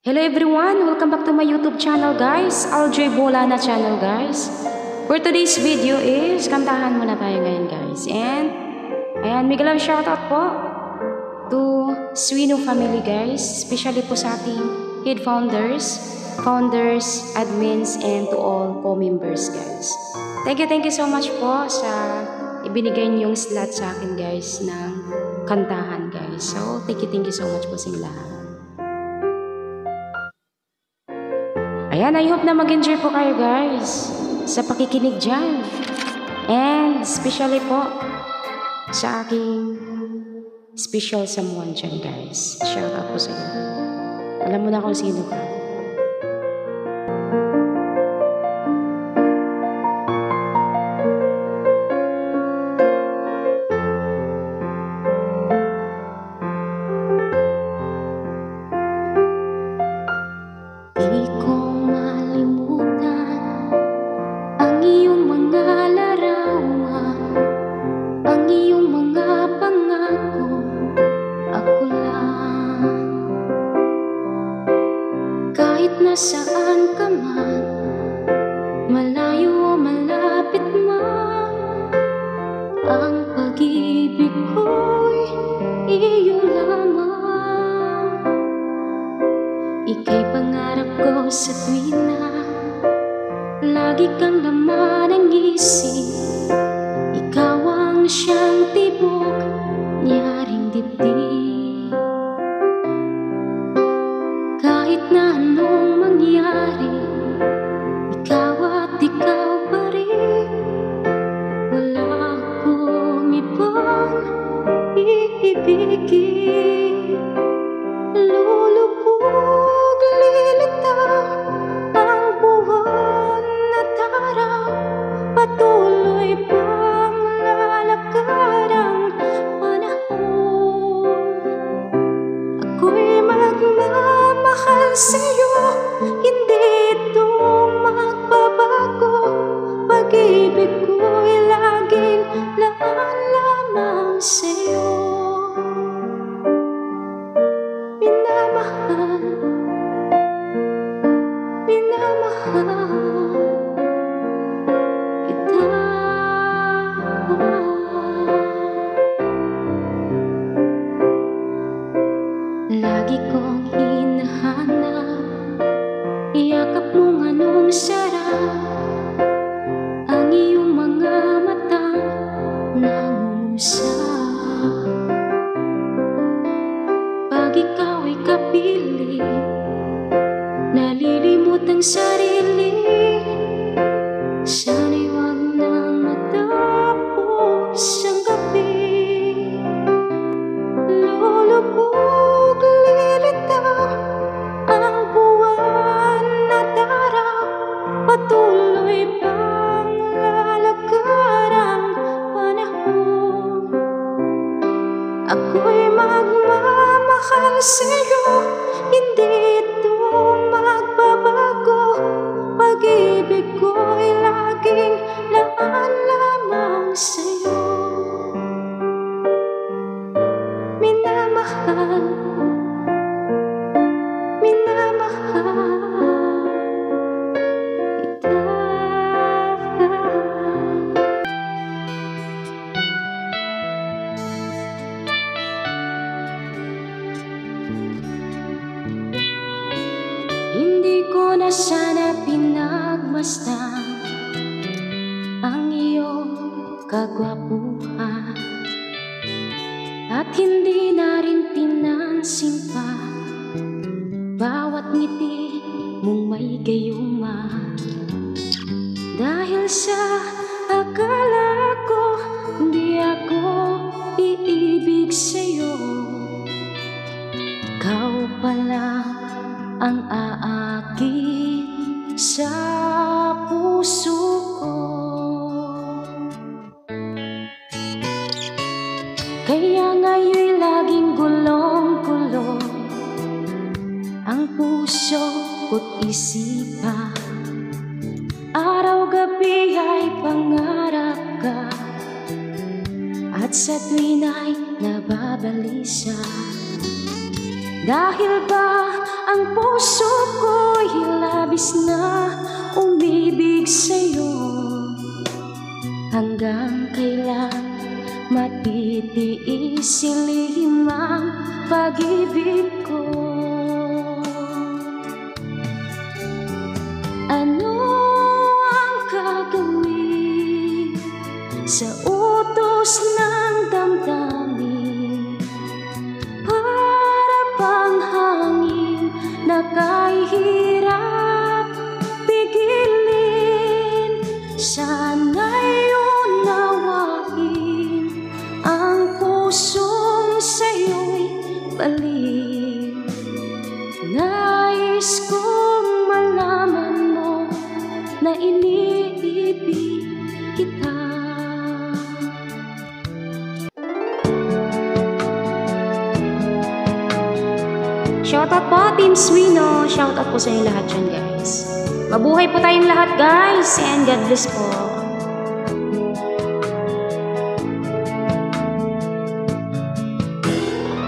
Hello everyone! Welcome back to my YouTube channel guys. Aljoy Bolana channel guys. For today's video is kantahan muna tayo ngayon guys. And ayan, mega love shoutout po to Swino family guys. Especially po sa ating head founders, admins, and to all co-members guys. Thank you so much po sa ibinigay niyong slot sa akin guys ng kantahan guys. So thank you so much po sa lahat. Ayan, I hope na mag-enjoy po kayo guys sa pakikinig dyan. And especially po sa aking special someone dyan guys. Shout out po sa inyo. Alam mo na kung sino ka. Nasaan ka man, malayo o malapit man, ang pag-ibig ko'y iyo lamang. Ika'y pangarap ko sa tuwina, lagi kang laman ng isip. Ikaw ang siyang tibok, nyaring dibdib. Kahit na anong mangyari, ikaw at ikaw pa rin. Wala akong ibang iibigin. Lulubog, lilitaw ang buwan at araw. Patuloy pang lalakad ang panahon. Ako'y magmamahal sa'yo, hindi ito magbabago. Pag-ibig ko'y laging laan lamang sa'yo. Minamahal, minamahal kita. Lagi kong hinahanap, iyakap mong anong sarap, ang iyong mga matang nangungusap. Pag ikaw ay kapiling, nalilimot ang sarili. Sana'y wag nang matapos ang gabi. Lulubog, lilitaw ang buwan at araw. Patuloy pang lalakad ang panahon. Ako'y magmamahal sa'yo, hindi ito magbabago. Pag-ibig ko'y laging laan lamang sa'yo. Minamahal, minamahal kita. Hindi ko na sana pinagmasdan ang iyong kagwapuhan, at hindi na rin pinansin pa bawat ngiti mong may gayuma. Dahil sa akala ko hindi ako iibig sa'yo, ikaw pala ang aakit sa puso ko. Kaya ngayon'y laging gulong-gulo ang puso ko't isipan. Araw-gabi ay pangarap ka, at sa tuwin ay nababalisa. Dahil ba ang puso ko'y labis na umibig sa'yo. Hanggang kailan matitiis silihim ang pag-ibig ko? Ano ang gagawin sa utos ng damdamin? Para bang hangin na kahirap pigilin? Sana'y unawain ang pusong sa'yo'y balik. Nais kong malaman mo na iniibig kita. Shoutout po Team Swino. Shoutout po sa inyo lahat dyan guys. Mabuhay po tayong lahat guys, and God bless po.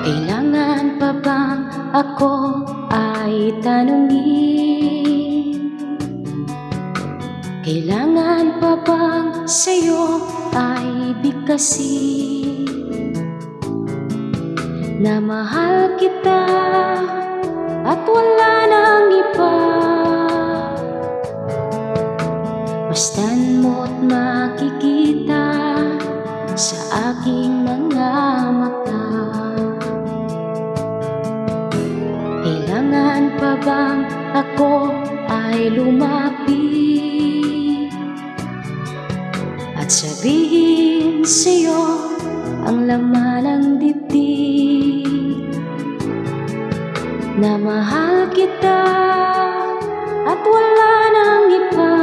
Kailangan pa bang ako ay tanungin? Kailangan pa bang sa'yo ay bigkasin? Na mahal kita at wala nang iba. Basta't mo't makikita sa aking mga mata. Kailangan pa bang ako ay lumapit at sabihin sa'yo ang laman ng dibdib? Na mahal kita at wala nang iba.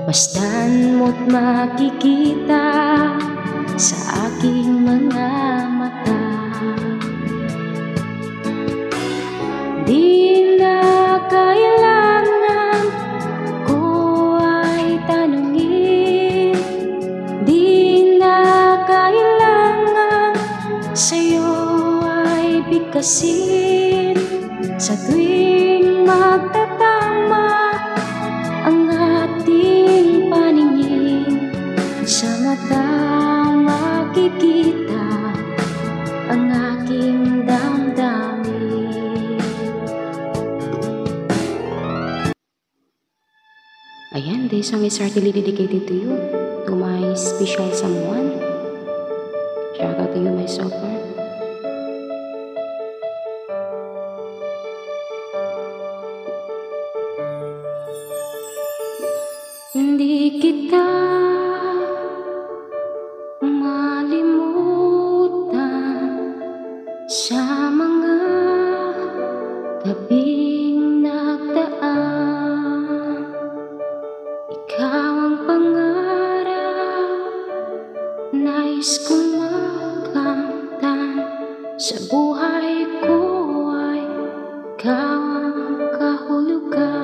Basta't mo't makikita sa aking mga mata. Di na kailangan ko ay tanungin. Di na kailangan sa'yo ay bigkasin. Sa tuwing magtatama ang ating paningin, sa mata makikita ang aking damdamin. Ayan, this song is heartily dedicated to you, to my special someone. Shout out to you, my suffer. Hindi kita malimutan sa mga gabing nagdaan. Ikaw ang pangarap, nais kong makamtan. Sa buhay ko ay ikaw ang kahulugan.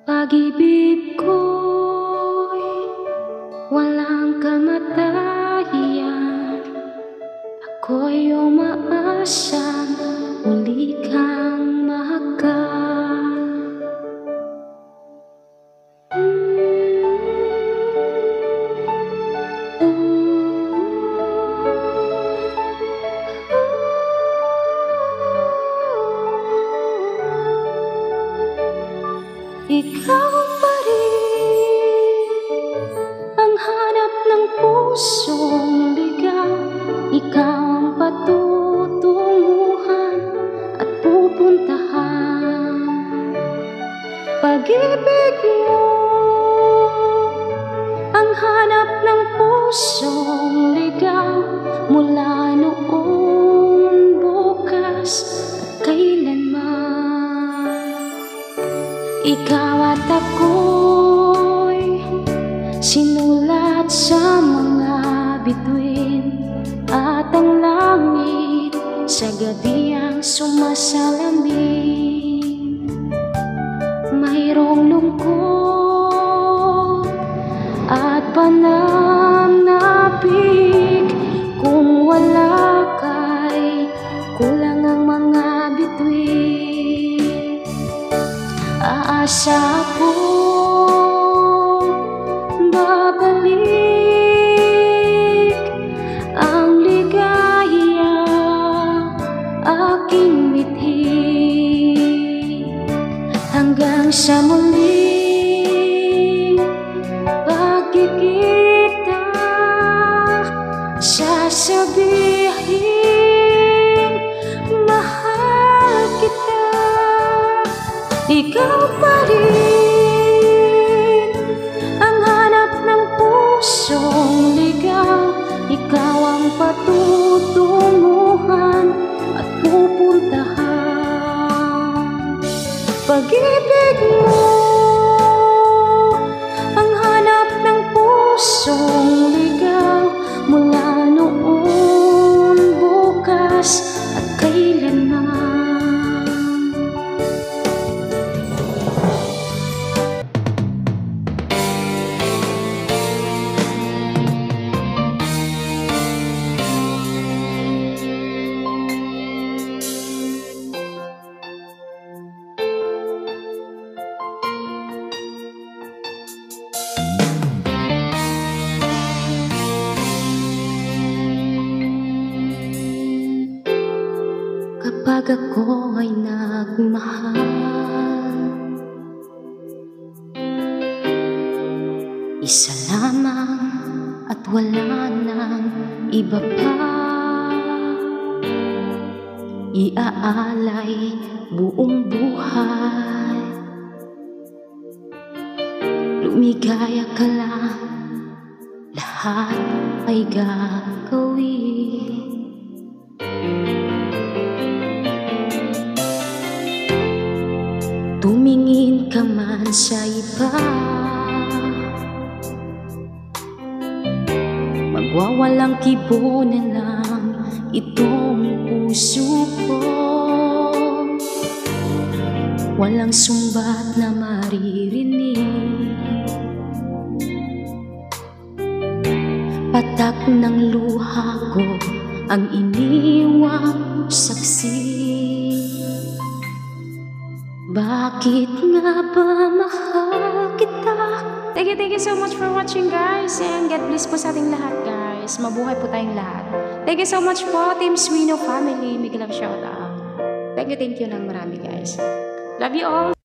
Pag-ibig ko'y walang kamatayan. Ako'y umaasang muli kang mahagkan. Ikaw pa rin ang hanap ng pusong ligaw. Ikaw ang patutunguhan at pupuntahan. Pag-ibig mo ang hanap ng pusong ligaw. Mula noon, bukas at kailanman. Ikaw at ako'y sinulat sa mga bituin, at ang langit sa gabi ang sumasalamin. Mayroong lungkot at pananabik kung wala kay aasa ko babalik ang ligaya aking mithi hanggang sa muling pagkikita. Sasabihin mahal kita, ikaw pa rin ang hanap ng pusong ligaw. Ikaw ang patutunguhan at pupuntahan. Pag-ibig mo ang hanap ng pusong ligaw mula noon, bukas at kailanman. Kapag ako ay nagmahal, isa lamang at wala nang iba pa. Iaalay buong buhay, lumigaya ka lang, lahat ay gagawin. Tumingin ka man sa iba, magwawalang kibo na lang itong puso ko. Walang sumbat na maririnig, patak ng luha ko ang iniwang saksi. Bakit nga ba mahal kita? Thank you so much for watching, guys. And God bless po sa ating lahat, guys. Mabuhay po tayong lahat. Thank you so much po, Team Swino family. Big love shout out. Thank you ng marami, guys. Love you all.